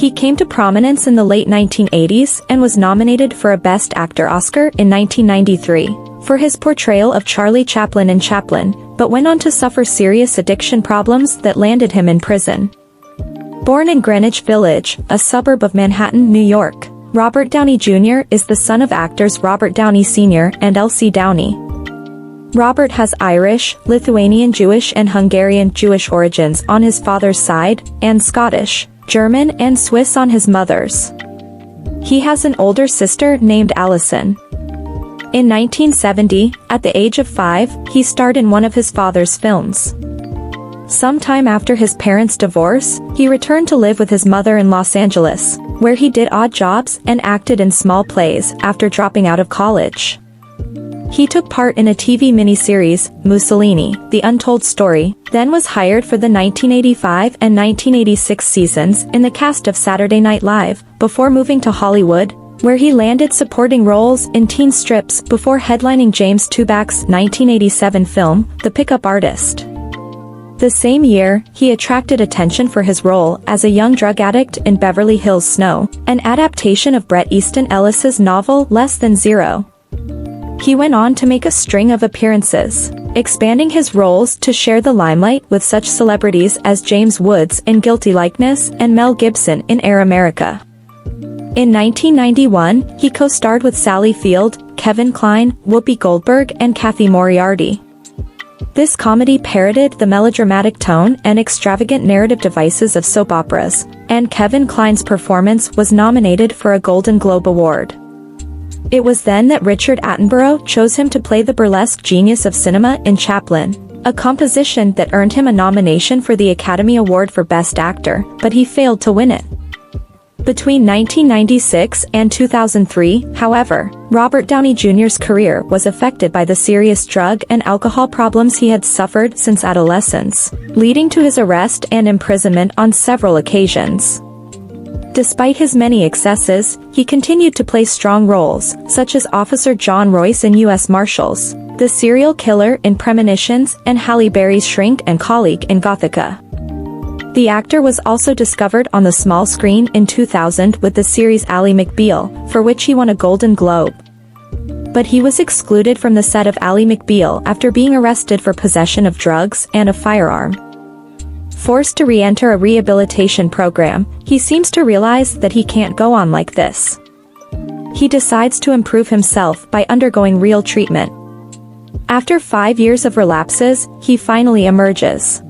He came to prominence in the late 1980s and was nominated for a Best Actor Oscar in 1993 for his portrayal of Charlie Chaplin in Chaplin, but went on to suffer serious addiction problems that landed him in prison. Born in Greenwich Village, a suburb of Manhattan, New York, Robert Downey Jr. is the son of actors Robert Downey Sr. and Elsie Downey. Robert has Irish, Lithuanian Jewish and Hungarian Jewish origins on his father's side, and Scottish, German and Swiss on his mother's. He has an older sister named Allison. In 1970, at the age of 5, he starred in one of his father's films. Sometime after his parents' divorce, he returned to live with his mother in Los Angeles, where he did odd jobs and acted in small plays after dropping out of college. He took part in a TV miniseries, Mussolini, The Untold Story, then was hired for the 1985 and 1986 seasons in the cast of Saturday Night Live, before moving to Hollywood, where he landed supporting roles in teen strips before headlining James Toback's 1987 film, The Pickup Artist. The same year, he attracted attention for his role as a young drug addict in Beverly Hills Snow, an adaptation of Bret Easton Ellis's novel Less Than Zero. He went on to make a string of appearances, expanding his roles to share the limelight with such celebrities as James Woods in Guilty Likeness and Mel Gibson in Air America. In 1991, he co-starred with Sally Field, Kevin Kline, Whoopi Goldberg and Kathy Moriarty. This comedy parodied the melodramatic tone and extravagant narrative devices of soap operas, and Kevin Kline's performance was nominated for a Golden Globe Award. It was then that Richard Attenborough chose him to play the burlesque genius of cinema in Chaplin, a composition that earned him a nomination for the Academy Award for Best Actor, but he failed to win it. Between 1996 and 2003, however, Robert Downey Jr.'s career was affected by the serious drug and alcohol problems he had suffered since adolescence, leading to his arrest and imprisonment on several occasions. Despite his many excesses, he continued to play strong roles, such as Officer John Royce in U.S. Marshals, the serial killer in Premonitions, and Halle Berry's shrink and colleague in Gothika. The actor was also discovered on the small screen in 2000 with the series Ally McBeal, for which he won a Golden Globe. But he was excluded from the set of Ally McBeal after being arrested for possession of drugs and a firearm. Forced to re-enter a rehabilitation program, he seems to realize that he can't go on like this. He decides to improve himself by undergoing real treatment. After 5 years of relapses, he finally emerges.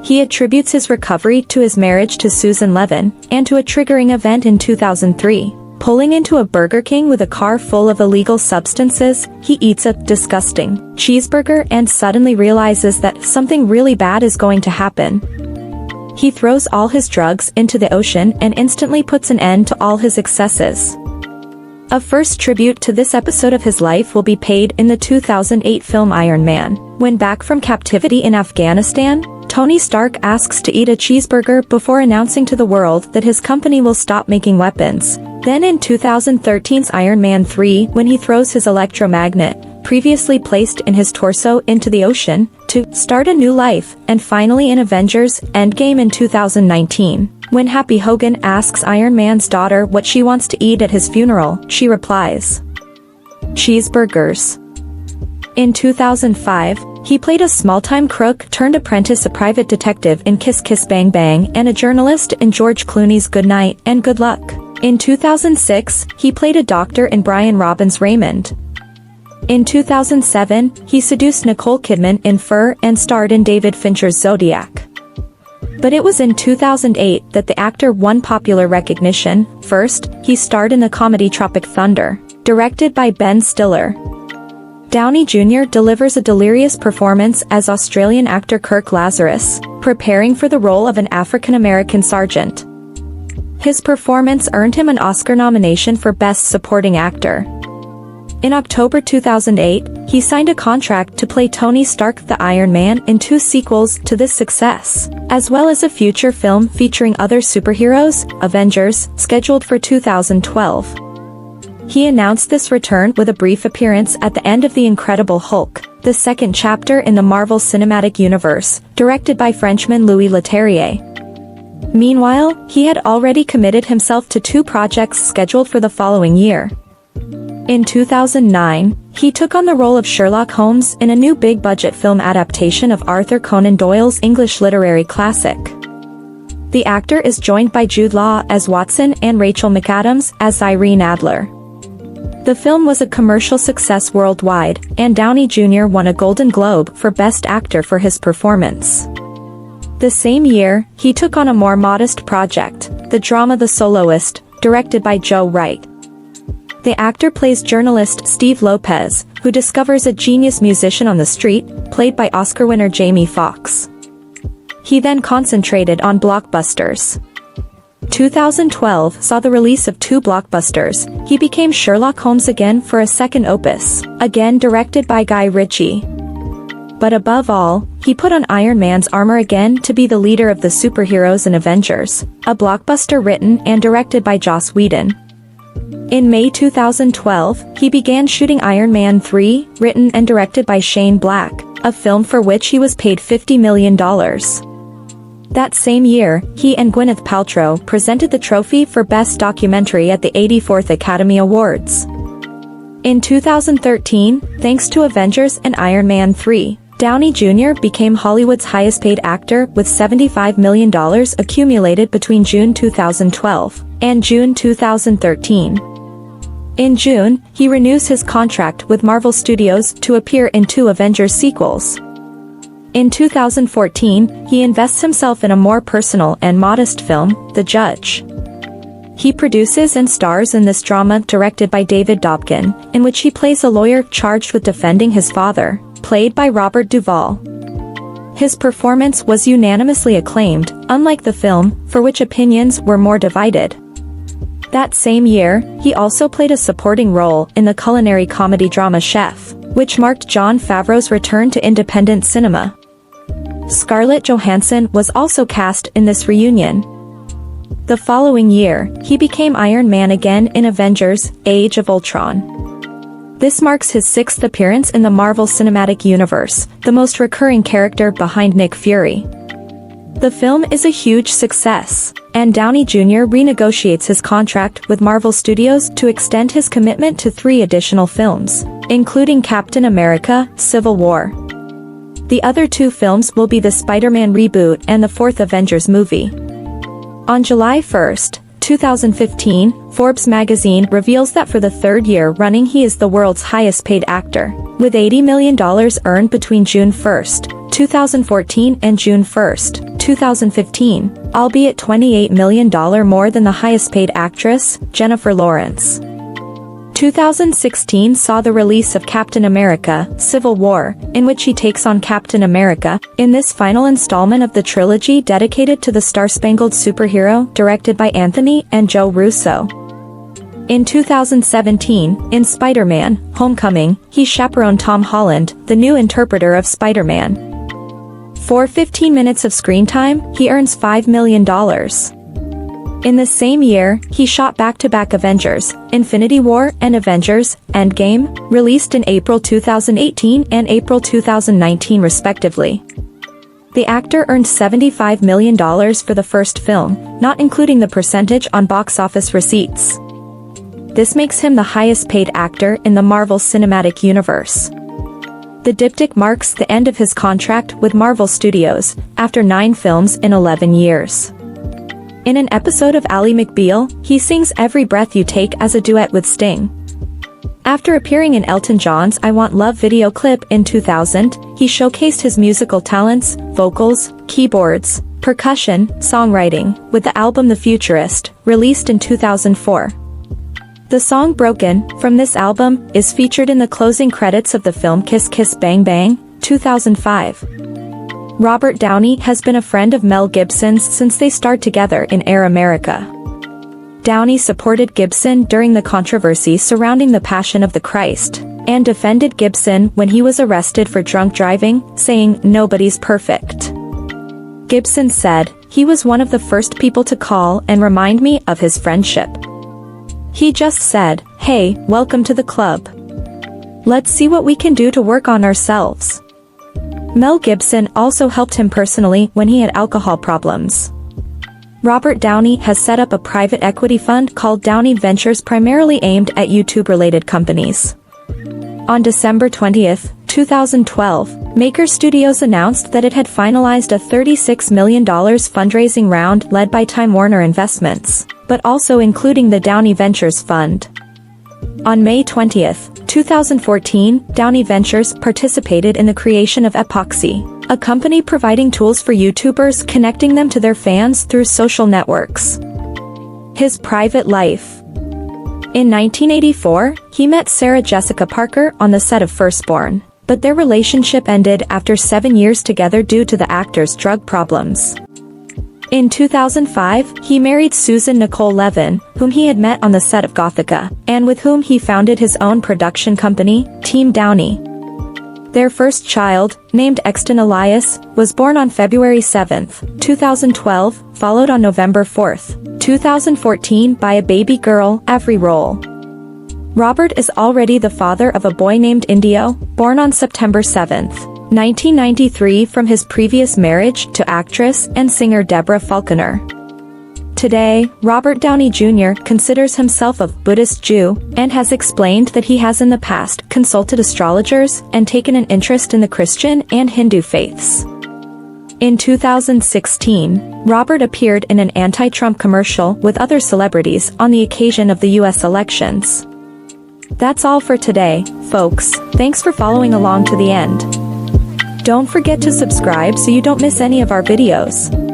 He attributes his recovery to his marriage to Susan Levin, and to a triggering event in 2003. Pulling into a Burger King with a car full of illegal substances, he eats a disgusting cheeseburger and suddenly realizes that something really bad is going to happen. He throws all his drugs into the ocean and instantly puts an end to all his excesses. A first tribute to this episode of his life will be paid in the 2008 film Iron Man. When back from captivity in Afghanistan, Tony Stark asks to eat a cheeseburger before announcing to the world that his company will stop making weapons. Then in 2013's Iron Man 3, when he throws his electromagnet, previously placed in his torso, into the ocean, to start a new life, and finally in Avengers Endgame in 2019, when Happy Hogan asks Iron Man's daughter what she wants to eat at his funeral, she replies, "Cheeseburgers." In 2005, he played a small-time crook turned apprentice, a private detective in Kiss Kiss Bang Bang, and a journalist in George Clooney's Good Night and Good Luck. In 2006, he played a doctor in Brian Robbins' Raymond. In 2007, he seduced Nicole Kidman in Fur and starred in David Fincher's Zodiac. But it was in 2008 that the actor won popular recognition. First, he starred in the comedy Tropic Thunder, directed by Ben Stiller. Downey Jr. delivers a delirious performance as Australian actor Kirk Lazarus, preparing for the role of an African-American sergeant. His performance earned him an Oscar nomination for Best Supporting Actor. In October 2008, he signed a contract to play Tony Stark the Iron Man in 2 sequels to this success, as well as a future film featuring other superheroes, Avengers, scheduled for 2012. He announced this return with a brief appearance at the end of The Incredible Hulk, the second chapter in the Marvel Cinematic Universe, directed by Frenchman Louis Leterrier. Meanwhile, he had already committed himself to 2 projects scheduled for the following year. In 2009, he took on the role of Sherlock Holmes in a new big-budget film adaptation of Arthur Conan Doyle's English literary classic. The actor is joined by Jude Law as Watson and Rachel McAdams as Irene Adler. The film was a commercial success worldwide, and Downey Jr. won a Golden Globe for Best Actor for his performance. The same year, he took on a more modest project, the drama The Soloist, directed by Joe Wright. The actor plays journalist Steve Lopez, who discovers a genius musician on the street, played by Oscar winner Jamie Foxx. He then concentrated on blockbusters. 2012 saw the release of 2 blockbusters. He became Sherlock Holmes again for a second opus, again directed by Guy Ritchie. But above all, he put on Iron Man's armor again to be the leader of the superheroes in Avengers, a blockbuster written and directed by Joss Whedon. In May 2012, he began shooting Iron Man 3, written and directed by Shane Black, a film for which he was paid $50 million. That same year, he and Gwyneth Paltrow presented the trophy for Best Documentary at the 84th Academy Awards. In 2013, thanks to Avengers and Iron Man 3, Downey Jr. became Hollywood's highest-paid actor with $75 million accumulated between June 2012 and June 2013. In June, he renews his contract with Marvel Studios to appear in 2 Avengers sequels. In 2014, he invests himself in a more personal and modest film, The Judge. He produces and stars in this drama directed by David Dobkin, in which he plays a lawyer charged with defending his father, played by Robert Duvall. His performance was unanimously acclaimed, unlike the film, for which opinions were more divided. That same year, he also played a supporting role in the culinary comedy drama Chef, which marked Jon Favreau's return to independent cinema. Scarlett Johansson was also cast in this reunion. The following year, he became Iron Man again in Avengers: Age of Ultron. This marks his 6th appearance in the Marvel Cinematic Universe, the most recurring character behind Nick Fury. The film is a huge success, and Downey Jr. renegotiates his contract with Marvel Studios to extend his commitment to 3 additional films, including Captain America: Civil War. The other 2 films will be the Spider-Man reboot and the 4th Avengers movie. On July 1, 2015, Forbes magazine reveals that for the 3rd year running he is the world's highest-paid actor, with $80 million earned between June 1, 2014 and June 1, 2015, albeit $28 million more than the highest-paid actress, Jennifer Lawrence. 2016 saw the release of Captain America: Civil War, in which he takes on Captain America, in this final installment of the trilogy dedicated to the star-spangled superhero, directed by Anthony and Joe Russo. In 2017, in Spider-Man: Homecoming, he chaperoned Tom Holland, the new interpreter of Spider-Man. For 15 minutes of screen time, he earns $5 million. In the same year, he shot back-to-back Avengers: Infinity War and Avengers: Endgame, released in April 2018 and April 2019 respectively. The actor earned $75 million for the first film, not including the percentage on box office receipts. This makes him the highest-paid actor in the Marvel Cinematic Universe. The diptych marks the end of his contract with Marvel Studios, after 9 films in 11 years. In an episode of Ally McBeal, he sings Every Breath You Take as a duet with Sting. After appearing in Elton John's I Want Love video clip in 2000, he showcased his musical talents, vocals, keyboards, percussion, songwriting, with the album The Futurist, released in 2004. The song Broken, from this album, is featured in the closing credits of the film Kiss Kiss Bang Bang, 2005. Robert Downey has been a friend of Mel Gibson's since they starred together in Air America. Downey supported Gibson during the controversy surrounding The Passion of the Christ, and defended Gibson when he was arrested for drunk driving, saying, "Nobody's perfect." Gibson said, "He was one of the first people to call and remind me of his friendship. He just said, 'Hey, welcome to the club. Let's see what we can do to work on ourselves.'" Mel Gibson also helped him personally when he had alcohol problems. Robert Downey has set up a private equity fund called Downey Ventures primarily aimed at YouTube-related companies. On December 20, 2012, Maker Studios announced that it had finalized a $36 million fundraising round led by Time Warner Investments, but also including the Downey Ventures Fund. On May 20, 2014, Downey Ventures participated in the creation of Epoxy, a company providing tools for YouTubers connecting them to their fans through social networks. His private life. In 1984, he met Sarah Jessica Parker on the set of Firstborn, but their relationship ended after 7 years together due to the actor's drug problems. In 2005, he married Susan Nicole Levin, whom he had met on the set of Gothica, and with whom he founded his own production company, Team Downey. Their first child, named Exton Elias, was born on February 7, 2012, followed on November 4, 2014 by a baby girl, Avery Roll. Robert is already the father of a boy named Indio, born on September 7, 1993 from his previous marriage to actress and singer Deborah Falconer. Today, Robert Downey Jr. considers himself a Buddhist Jew and has explained that he has in the past consulted astrologers and taken an interest in the Christian and Hindu faiths. In 2016, Robert appeared in an anti-Trump commercial with other celebrities on the occasion of the U.S. elections. That's all for today, folks. Thanks for following along to the end. Don't forget to subscribe so you don't miss any of our videos.